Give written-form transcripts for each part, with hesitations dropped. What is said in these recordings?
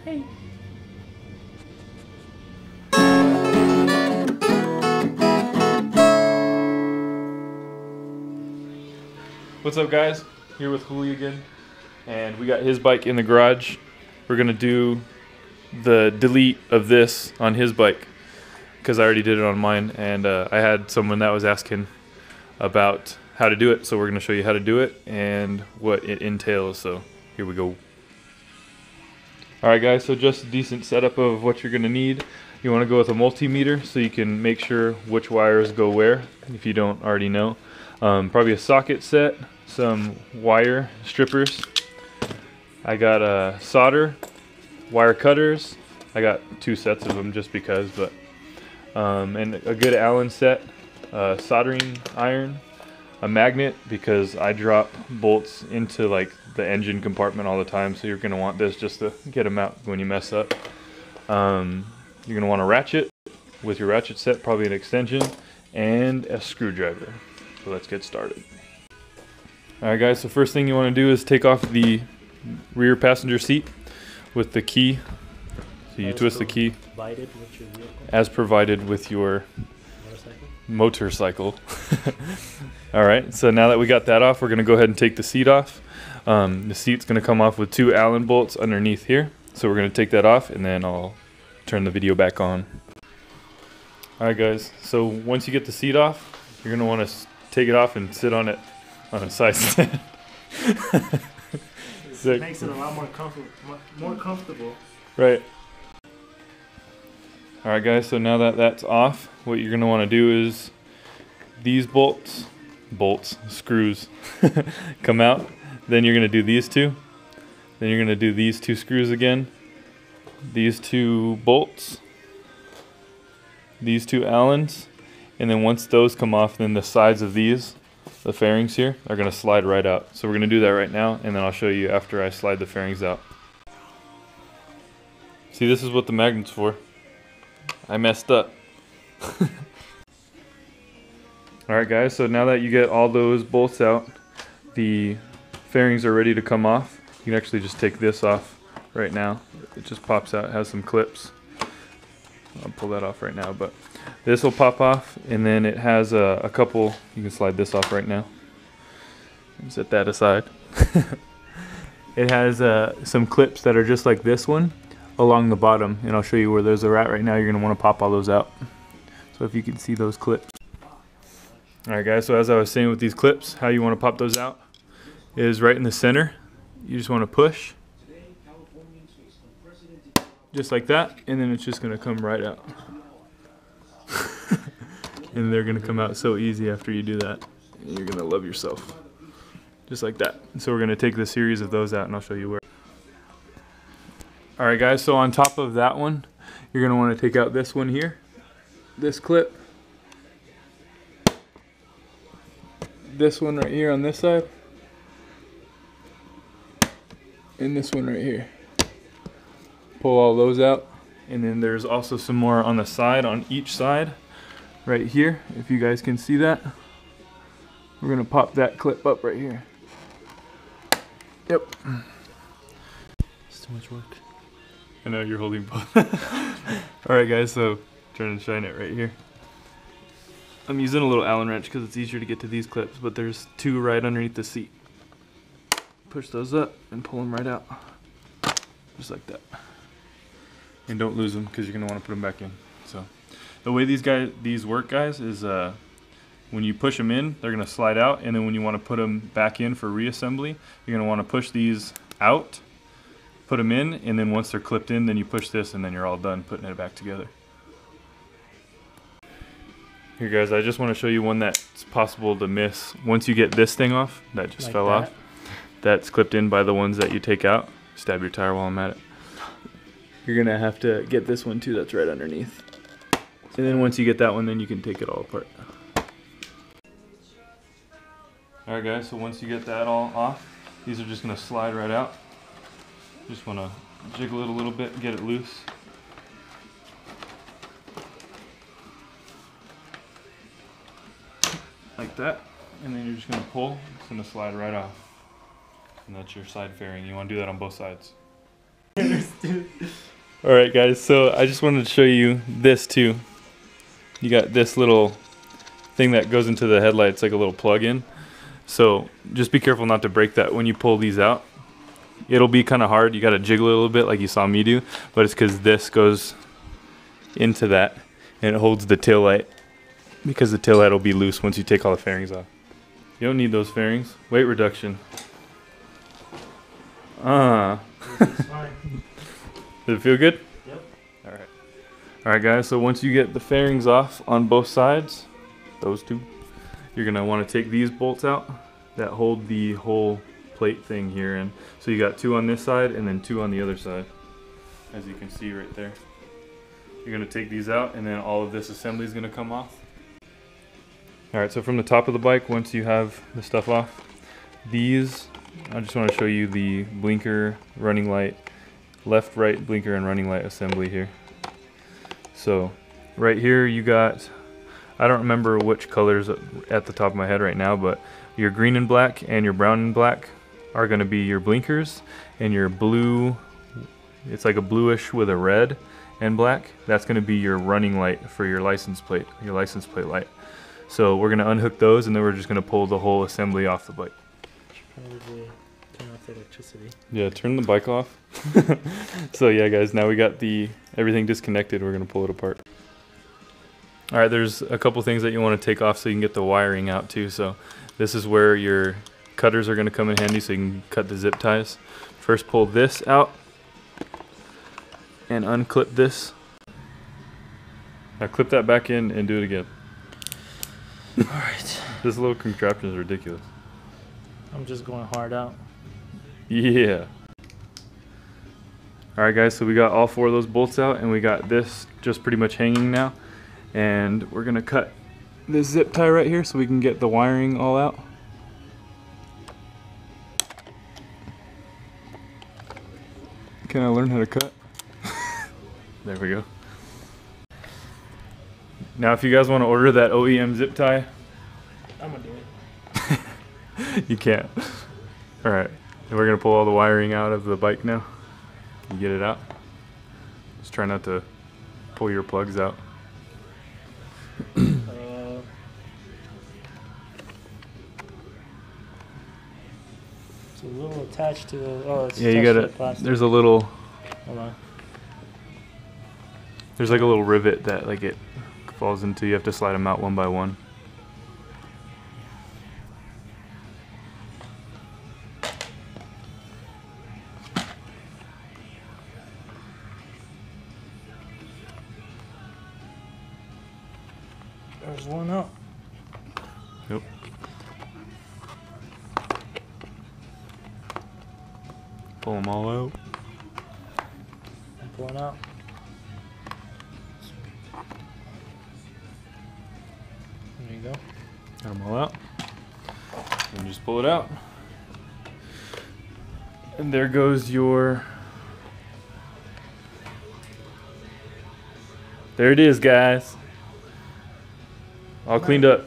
Hey. What's up, guys? Here with Julio again, and we got his bike in the garage. We're gonna do the delete of this on his bike because I already did it on mine, and I had someone that was asking about how to do it, so we're gonna show you how to do it and what it entails. So here we go. Alright guys, so just a decent setup of what you're gonna need. You want to go with a multimeter so you can make sure which wires go where if you don't already know. Probably a socket set, some wire strippers. I got a solder, wire cutters. I got 2 sets of them just because, but and a good Allen set, soldering iron, a magnet because I drop bolts into like the engine compartment all the time, so you're going to want this just to get them out when you mess up. You're going to want a ratchet with your ratchet set, probably an extension, and a screwdriver. So let's get started. Alright guys, so first thing you want to do is take off the rear passenger seat with the key. So you twist the key as provided with your motorcycle. Alright, so now that we got that off, we're going to go ahead and take the seat off. The seat's going to come off with 2 Allen bolts underneath here. So we're going to take that off and then I'll turn the video back on. Alright guys, so once you get the seat off, you're going to want to take it off and sit on it on a side stand. It makes it a lot more comfortable. Right. Alright guys, so now that that's off, what you're going to want to do is these screws come out. Then you're going to do these 2. Then you're going to do these 2 screws again. These 2 bolts. These 2 Allens. And then once those come off, then the sides of these, the fairings here, are going to slide right out. So we're going to do that right now, and then I'll show you after I slide the fairings out. See, this is what the magnet's for. I messed up. Alright guys, so now that you get all those bolts out, the fairings are ready to come off. You can actually just take this off right now. It just pops out, it has some clips. I'll pull that off right now, but this will pop off, and then it has a couple, you can slide this off right now. Set that aside. It has some clips that are just like this one along the bottom, and I'll show you where those are at right now. You're going to want to pop all those out. So if you can see those clips. Alright guys, so as I was saying with these clips, how you want to pop those out is right in the center. You just want to push just like that, and then it's just going to come right out. And they're going to come out so easy after you do that. And you're going to love yourself. Just like that. And so we're going to take the series of those out and I'll show you where. Alright guys, so on top of that one, you're going to want to take out this one here. This clip. This one right here on this side. And this one right here. Pull all those out. And then there's also some more on the side, on each side. Right here, if you guys can see that. We're going to pop that clip up right here. Yep. It's too much work. I know you're holding both. Alright guys, so turn and shine it right here. I'm using a little Allen wrench because it's easier to get to these clips, but there's 2 right underneath the seat. Push those up and pull them right out. Just like that. And don't lose them because you're going to want to put them back in. So the way these work, guys, is when you push them in, they're going to slide out, and then when you want to put them back in for reassembly, you're going to want to push these out, put them in, and then once they're clipped in, then you push this, and then you're all done putting it back together. Here guys, I just want to show you one that's possible to miss. Once you get this thing off, that just fell off. That's clipped in by the ones that you take out. Stab your tire while I'm at it. You're going to have to get this one too, that's right underneath. And then once you get that one, then you can take it all apart. Alright guys, so once you get that all off, these are just going to slide right out. Just want to jiggle it a little bit, get it loose. Like that. And then you're just going to pull, it's going to slide right off. And that's your side fairing. You want to do that on both sides. Alright guys, so I just wanted to show you this too. You got this little thing that goes into the headlights, like a little plug-in. So just be careful not to break that when you pull these out. It'll be kind of hard. You got to jiggle it a little bit like you saw me do, but it's because this goes into that and it holds the tail light, because the tail light will be loose once you take all the fairings off. You don't need those fairings. Weight reduction. It's fine. Does it feel good? Yep. Alright. Alright guys, so once you get the fairings off on both sides, those two, you're going to want to take these bolts out that hold the whole plate thing here in. So you got two on this side and then two on the other side, as you can see right there. You're going to take these out and then all of this assembly is going to come off. Alright, so from the top of the bike, once you have the stuff off, these, I just want to show you the blinker, running light, left, right blinker and running light assembly here. So right here you got, I don't remember which colors at the top of my head right now, but your green and black and your brown and black are going to be your blinkers, and your blue, it's like a bluish with a red and black, that's going to be your running light for your license plate light. So we're going to unhook those and then we're just going to pull the whole assembly off the bike. Probably turn off the electricity. Yeah, turn the bike off. So yeah guys, now we got everything disconnected. We're going to pull it apart. Alright, there's a couple things that you want to take off so you can get the wiring out too. So this is where your cutters are going to come in handy so you can cut the zip ties. First pull this out and unclip this. Now clip that back in and do it again. Alright. This little contraption is ridiculous. I'm just going hard out. Yeah. Alright guys, so we got all four of those bolts out and we got this just pretty much hanging now. And we're going to cut this zip tie right here so we can get the wiring all out. Can I learn how to cut? There we go. Now if you guys want to order that OEM zip tie, I'm gonna do it. you can't. Alright, and we're going to pull all the wiring out of the bike now. You get it out. Just try not to pull your plugs out. It's a little attached to the. Oh, it's Yeah, you attached to gotta. the plastic. There's a little. Hold on. There's like a little rivet that like it falls into. You have to slide them out one by one. There's one out. Yep. Pull them all out. I'm pulling out. There you go. Got them all out. And just pull it out. And there goes your. There it is, guys. All cleaned up.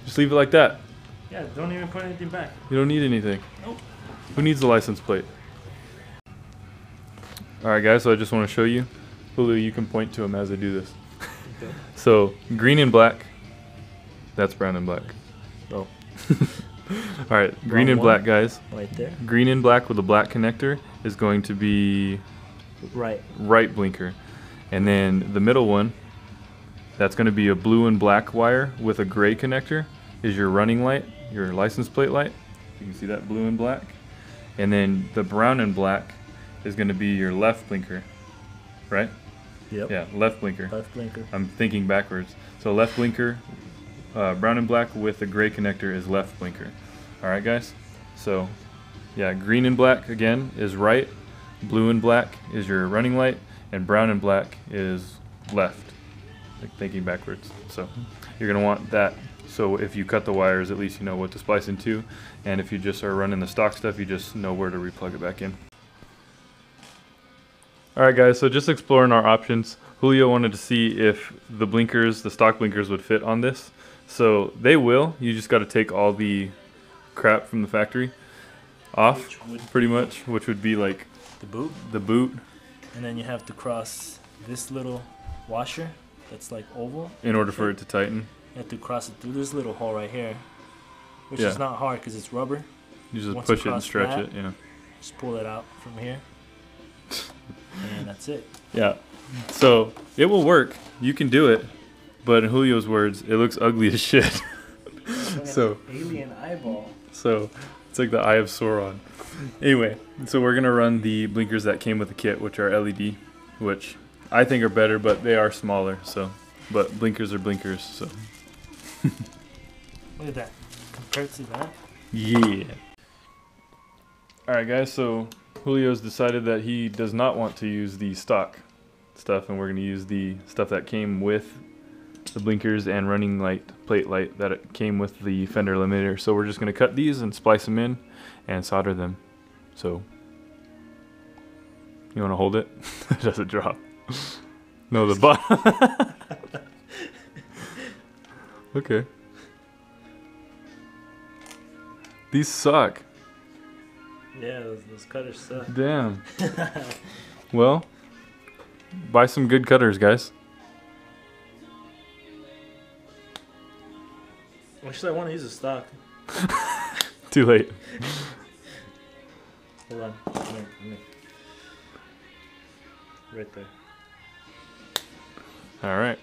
Just leave it like that. Yeah, don't even put anything back. You don't need anything. Nope. Who needs the license plate? Alright guys, so I just want to show you. Julio, you can point to them as I do this. Okay. So, green and black. That's brown and black. Oh. Alright, green and black, guys. Right there. Green and black with a black connector is going to be right blinker. And then the middle one, that's going to be a blue and black wire with a gray connector, is your running light, your license plate light. You can see that blue and black. And then the brown and black is going to be your left blinker, right? Yep. Yeah, left blinker. Left blinker. I'm thinking backwards. So left blinker, brown and black with the gray connector is left blinker. Alright guys? So, yeah, green and black again is right, blue and black is your running light, and brown and black is left. Like thinking backwards. So you're going to want that, so if you cut the wires, at least you know what to splice into, and if you just are running the stock stuff, you just know where to replug it back in. Alright guys, so just exploring our options. Julio wanted to see if the blinkers, the stock blinkers, would fit on this. So they will. You just got to take all the crap from the factory. off, pretty much, which would be like the boot. The boot. And then you have to cross this little washer that's like oval. In order for it to tighten. You have to cross it through this little hole right here, which is not hard because it's rubber. You just push it and stretch it, yeah. Just pull it out from here, and that's it. Yeah, so it will work. You can do it, but in Julio's words, it looks ugly as shit. So alien eyeball. So it's like the Eye of Sauron. Anyway, so we're gonna run the blinkers that came with the kit, which are LED, which I think are better, but they are smaller. So, but blinkers are blinkers. So. Look at that. Compared to that. Yeah. All right, guys. So Julio's decided that he does not want to use the stock stuff, and we're gonna use the stuff that came with the blinkers and running light, plate light that it came with the Fender eliminator. So we're just gonna cut these and splice them in and solder them. So you want to hold it? It doesn't drop. No, the bottom. Okay. These suck. Yeah, those cutters suck. Damn. Well, buy some good cutters, guys. Actually, I want to use a stock. Too late. Hold on. Come here. Right there. Alright.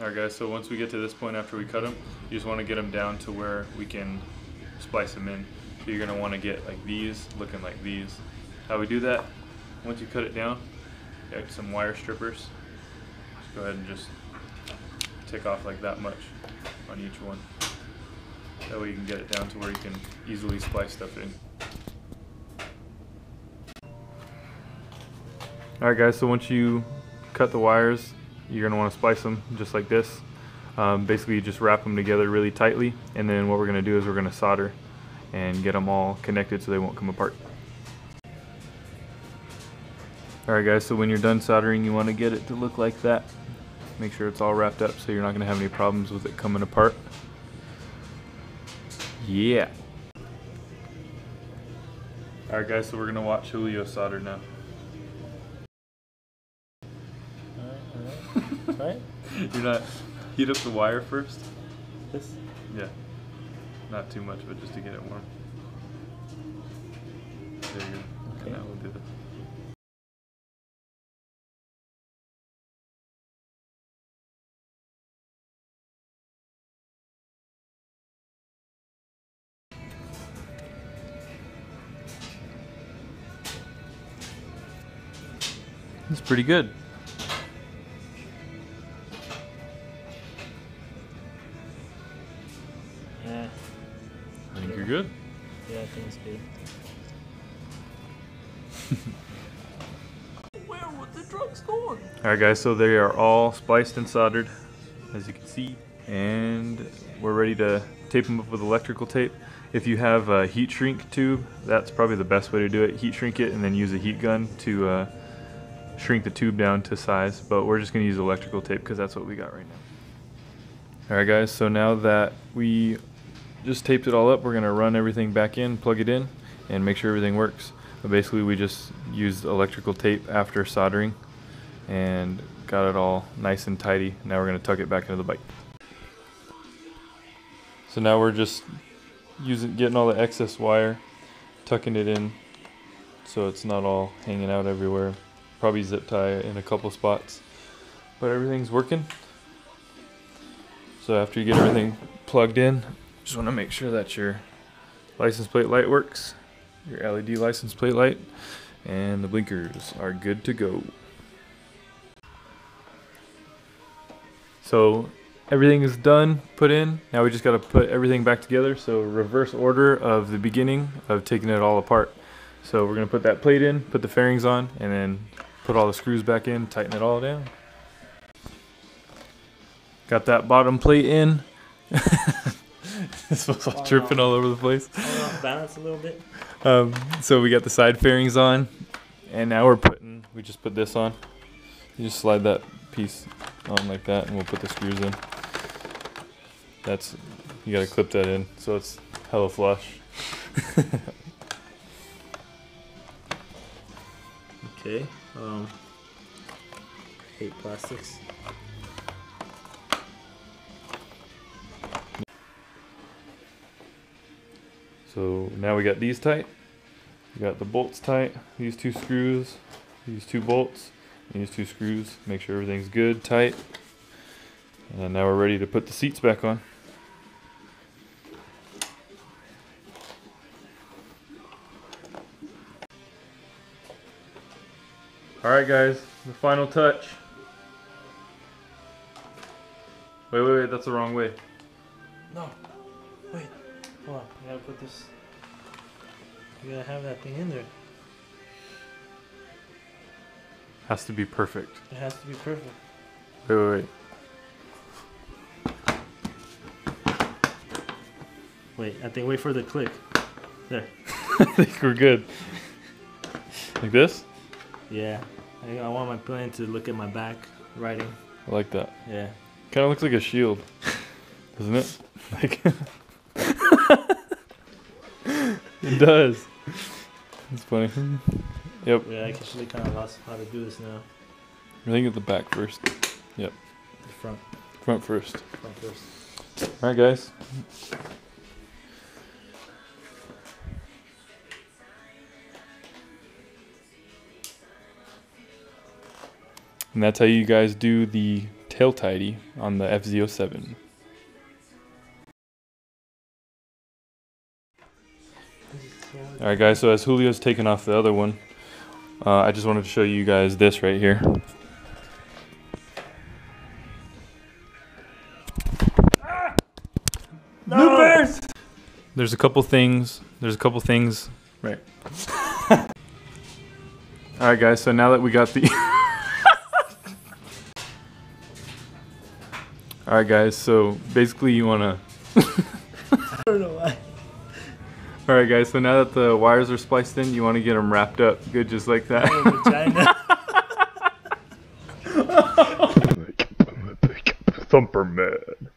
Alright, guys, so once we get to this point after we cut them, you just want to get them down to where we can splice them in. So you're going to want to get like these, looking like these. How we do that, once you cut it down, get some wire strippers. Just go ahead and just take off like that much on each one. That way you can get it down to where you can easily splice stuff in. Alright guys, so once you cut the wires, you're going to want to splice them just like this. Basically you just wrap them together really tightly, and then what we're going to do is we're going to solder and get them all connected so they won't come apart. Alright guys, so when you're done soldering, you want to get it to look like that. Make sure it's all wrapped up so you're not going to have any problems with it coming apart. Yeah. Alright guys, so we're going to watch Julio solder now. Alright. You're not... Heat up the wire first? This? Yeah. Not too much, but just to get it warm. There you go. Okay. Now we'll do this. That's pretty good. Yeah. I think you're good. Yeah, I think it's good. Where would the drugs going? Alright guys, so they are all spliced and soldered, as you can see. And we're ready to tape them up with electrical tape. If you have a heat shrink tube, that's probably the best way to do it. Heat shrink it and then use a heat gun to shrink the tube down to size, but we're just going to use electrical tape because that's what we got right now. Alright guys, so now that we just taped it all up, we're going to run everything back in, plug it in, and make sure everything works. But basically we just used electrical tape after soldering and got it all nice and tidy. Now we're going to tuck it back into the bike. So now we're just getting all the excess wire, tucking it in so it's not all hanging out everywhere. Probably zip tie in a couple spots, but everything's working. So after you get everything plugged in, just want to make sure that your license plate light works, your LED license plate light, and the blinkers are good to go. So everything is done, put in. Now we just got to put everything back together. So reverse order of the beginning of taking it all apart. So we're going to put that plate in, put the fairings on, and then put all the screws back in, tighten it all down. Got that bottom plate in. This was all tripping all over the place. Off balance a little bit. So we got the side fairings on, and now we just put this on. You just slide that piece on like that, and we'll put the screws in. You gotta clip that in so it's hella flush. Okay. Hate plastics. So now we got these tight. We got the bolts tight. These 2 screws, these 2 bolts, and these 2 screws. Make sure everything's good, tight. And now we're ready to put the seats back on. Alright guys, the final touch. Wait, that's the wrong way. No. Wait. Hold on. I gotta put this. You gotta have that thing in there. Has to be perfect. It has to be perfect. Wait. Wait, I think wait for the click. There. I think we're good. Like this? Yeah. I want my plane to look at my back writing. I like that. Yeah. Kind of looks like a shield, doesn't it? Like it does. It's funny. Yep. Yeah, I actually kind of lost how to do this now. I think at the back first. Yep. The front. Front first. Front first. All right, guys. And that's how you guys do the tail tidy on the Fz-07. Alright guys, so as Julio's taken off the other one, I just wanted to show you guys this right here. No! Bloopers! There's a couple things, right. Alright guys, so now that we got the Alright guys, so basically you wanna I don't know why. Alright guys, so now that the wires are spliced in, you want to get them wrapped up good just like that. Oh, vagina. Thumper man.